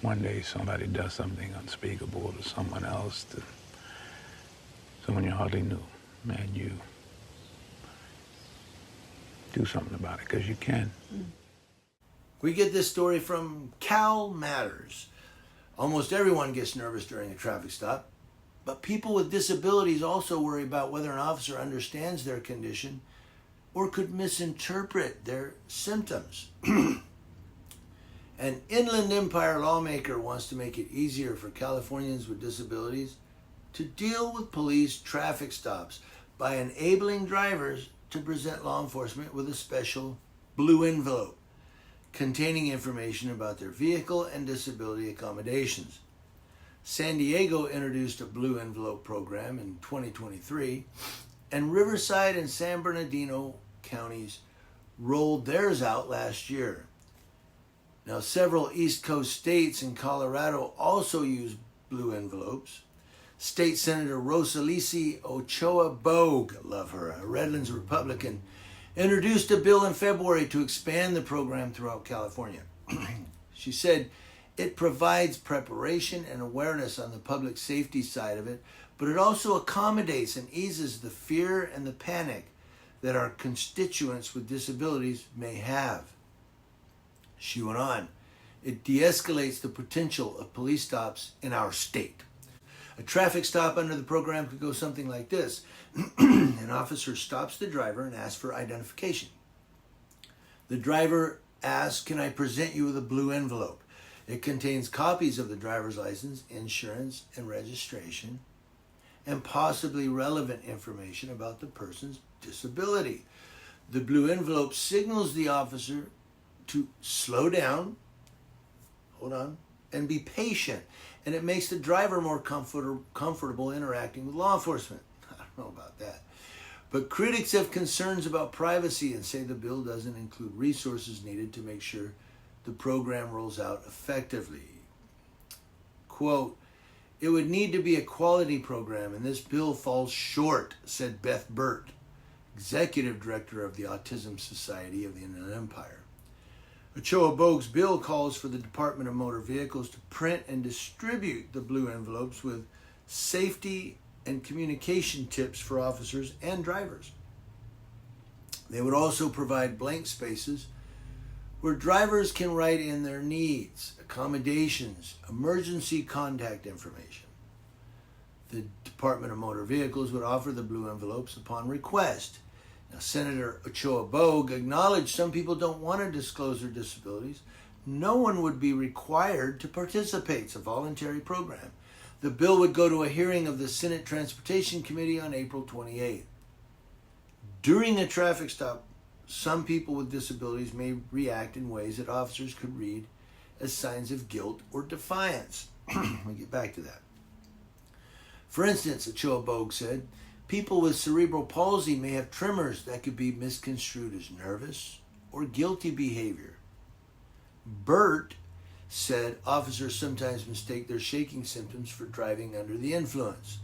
one day somebody does something unspeakable to someone else, to someone you hardly knew, and you do something about it, because you can. We get this story from Cal Matters. Almost everyone gets nervous during a traffic stop, but people with disabilities also worry about whether an officer understands their condition or could misinterpret their symptoms. An Inland Empire lawmaker wants to make it easier for Californians with disabilities to deal with police traffic stops by enabling drivers to present law enforcement with a special blue envelope containing information about their vehicle and disability accommodations. San Diego introduced a blue envelope program in 2023, and Riverside and San Bernardino counties rolled theirs out last year. Now, several East Coast states and Colorado also use blue envelopes. State Senator Rosalisi Ochoa Bogue, love her, a Redlands Republican, introduced a bill in February to expand the program throughout California. She said it provides preparation and awareness on the public safety side of it, but it also accommodates and eases the fear and the panic that our constituents with disabilities may have. She went on, it de-escalates the potential of police stops in our state. A traffic stop under the program could go something like this. An officer stops the driver and asks for identification. The driver asks, can I present you with a blue envelope? It contains copies of the driver's license, insurance, and registration, and possibly relevant information about the person's disability. The blue envelope signals the officer to slow down, hold on, and be patient. And it makes the driver more comfortable interacting with law enforcement. I don't know about that. But critics have concerns about privacy and say the bill doesn't include resources needed to make sure the program rolls out effectively. Quote, it would need to be a quality program, and this bill falls short, said Beth Burt, executive director of the Autism Society of the Inland Empire. Ochoa Bogue's bill calls for the Department of Motor Vehicles to print and distribute the blue envelopes with safety and communication tips for officers and drivers. They would also provide blank spaces where drivers can write in their needs, accommodations, emergency contact information. The Department of Motor Vehicles would offer the blue envelopes upon request. Now, Senator Ochoa Bogue acknowledged some people don't want to disclose their disabilities. No one would be required to participate. It's a voluntary program. The bill would go to a hearing of the Senate Transportation Committee on April 28th. During a traffic stop, some people with disabilities may react in ways that officers could read as signs of guilt or defiance. We'll get back to that. For instance, Ochoa Bogue said, people with cerebral palsy may have tremors that could be misconstrued as nervous or guilty behavior. Burt said officers sometimes mistake their shaking symptoms for driving under the influence.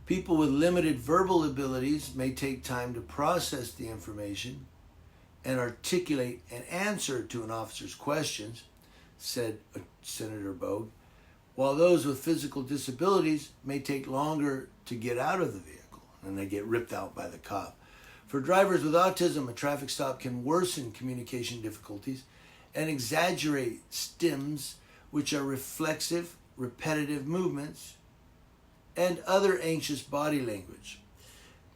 People with limited verbal abilities may take time to process the information and articulate an answer to an officer's questions, said Senator Bogue, while those with physical disabilities may take longer to get out of the vehicle and they get ripped out by the cop. For drivers with autism, a traffic stop can worsen communication difficulties and exaggerate stims, which are reflexive, repetitive movements, and other anxious body language.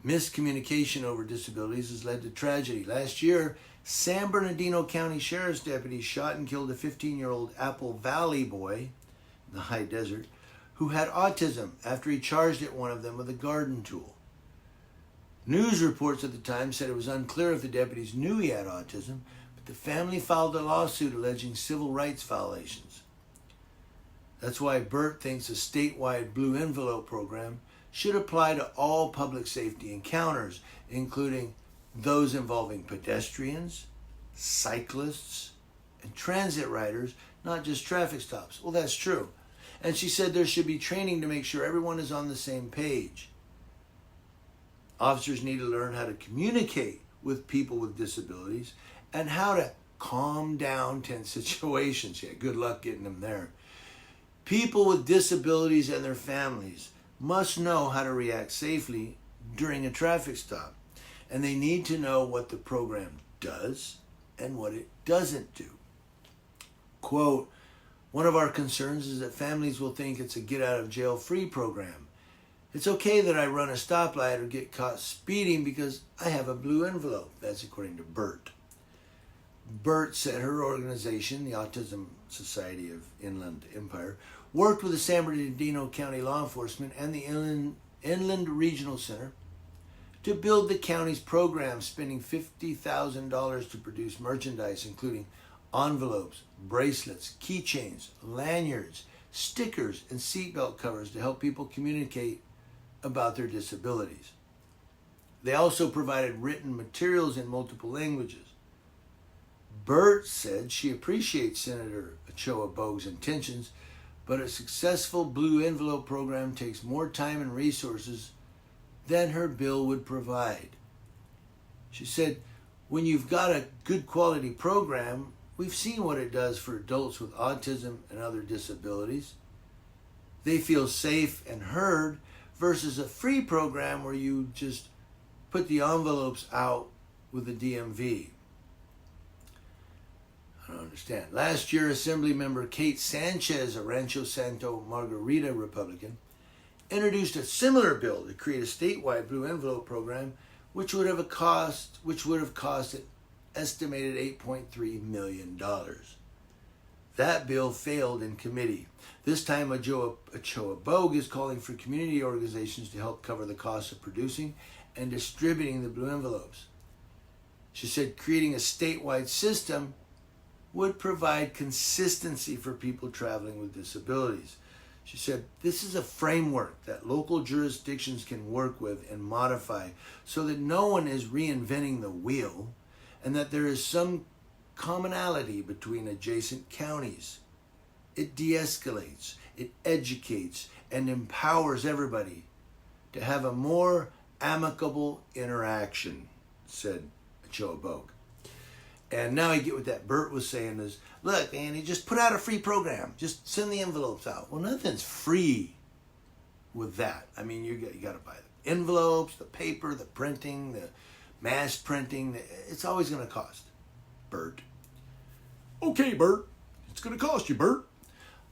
Miscommunication over disabilities has led to tragedy. Last year, San Bernardino County Sheriff's deputies shot and killed a 15-year-old Apple Valley boy in the high desert who had autism after he charged at one of them with a garden tool. News reports at the time said it was unclear if the deputies knew he had autism, but the family filed a lawsuit alleging civil rights violations. That's why Burt thinks a statewide blue envelope program should apply to all public safety encounters, including those involving pedestrians, cyclists, and transit riders, not just traffic stops. Well, that's true. And she said there should be training to make sure everyone is on the same page. Officers need to learn how to communicate with people with disabilities and how to calm down tense situations. Yeah, good luck getting them there. People with disabilities and their families must know how to react safely during a traffic stop, and they need to know what the program does and what it doesn't do. Quote, one of our concerns is that families will think it's a get out of jail free program. It's okay that I run a stoplight or get caught speeding because I have a blue envelope. That's according to Bert. Bert said her organization, the Autism Society of Inland Empire, worked with the San Bernardino County Law Enforcement and the Inland Regional Center to build the county's program, spending $50,000 to produce merchandise, including envelopes, bracelets, keychains, lanyards, stickers, and seatbelt covers to help people communicate about their disabilities. They also provided written materials in multiple languages. Bert said she appreciates Senator Ochoa Bogue's intentions, but a successful blue envelope program takes more time and resources than her bill would provide. She said, when you've got a good quality program, we've seen what it does for adults with autism and other disabilities. They feel safe and heard versus a free program where you just put the envelopes out with the DMV. I don't understand. Last year, Assembly member Kate Sanchez, a Rancho Santo Margarita Republican, introduced a similar bill to create a statewide blue envelope program, which would have cost an estimated $8.3 million. That bill failed in committee. This time, Ochoa Bogue is calling for community organizations to help cover the cost of producing and distributing the blue envelopes. She said creating a statewide system would provide consistency for people traveling with disabilities. She said, this is a framework that local jurisdictions can work with and modify so that no one is reinventing the wheel and that there is some commonality between adjacent counties. It de-escalates, it educates, and empowers everybody to have a more amicable interaction, said Ochoa Bogue. And now I get what that Bert was saying is, look, Andy, just put out a free program. Just send the envelopes out. Well, nothing's free with that. I mean, you got to buy the envelopes, the paper, the printing, the mass printing. It's always going to cost, Bert. Okay, Bert. It's going to cost you, Bert.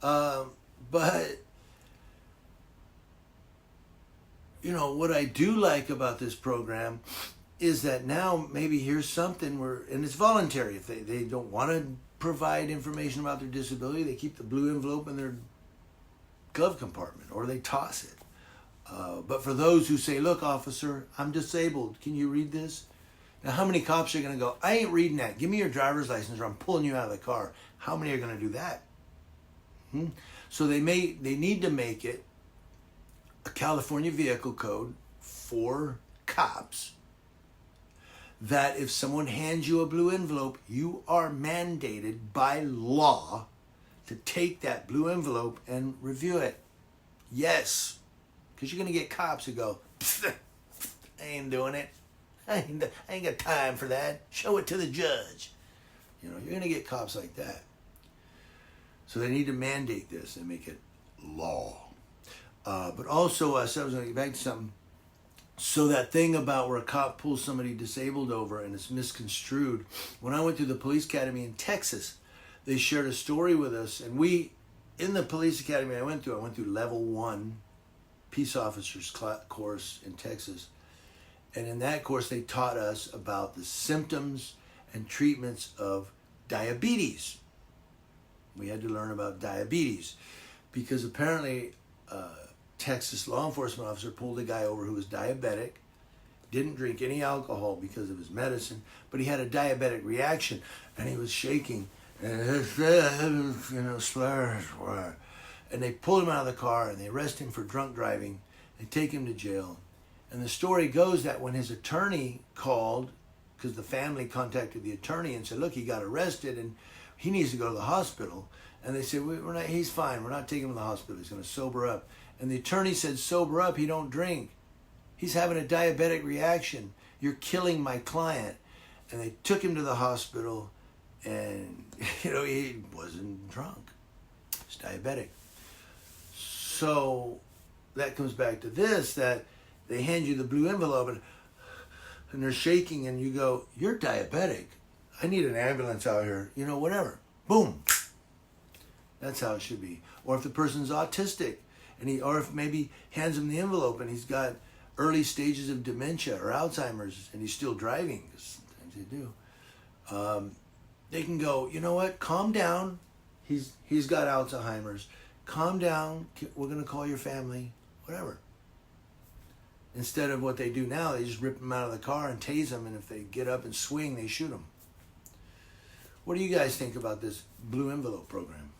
But, you know, what I do like about this program is that now maybe here's something where, and it's voluntary. If they don't want to provide information about their disability, they keep the blue envelope in their glove compartment or they toss it. But for those who say, look, officer, I'm disabled. Can you read this? Now, how many cops are going to go, I ain't reading that. Give me your driver's license or I'm pulling you out of the car. How many are going to do that? So they need to make it a California vehicle code for cops that if someone hands you a blue envelope, you are mandated by law to take that blue envelope and review it. Yes, because you're going to get cops who go, I ain't doing it. I ain't got time for that. Show it to the judge. You know, you're going to get cops like that. So they need to mandate this and make it law. But also, so I was going to get back to something. So that thing about where a cop pulls somebody disabled over and it's misconstrued. When I went through the police academy in Texas, they shared a story with us. And in the police academy I went through level 1 peace officers course in Texas. And in that course, they taught us about the symptoms and treatments of diabetes. We had to learn about diabetes because apparently Texas law enforcement officer pulled a guy over who was diabetic, didn't drink any alcohol because of his medicine, but he had a diabetic reaction and he was shaking and slurs. And they pulled him out of the car and they arrest him for drunk driving. They take him to jail. And the story goes that when his attorney called, because the family contacted the attorney and said, look, he got arrested and he needs to go to the hospital. And they said, he's fine. We're not taking him to the hospital. He's going to sober up. And the attorney said, sober up. He don't drink. He's having a diabetic reaction. You're killing my client. And they took him to the hospital And, he wasn't drunk. He's diabetic. So that comes back to this, that they hand you the blue envelope and they're shaking and you go, you're diabetic. I need an ambulance out here. Whatever. Boom. That's how it should be. Or if the person's autistic, or if maybe hands him the envelope and he's got early stages of dementia or Alzheimer's and he's still driving, because sometimes they do, they can go, you know what, calm down. He's got Alzheimer's. Calm down. We're going to call your family. Whatever. Instead of what they do now, they just rip them out of the car and tase them, and if they get up and swing, they shoot them. What do you guys think about this blue envelope program?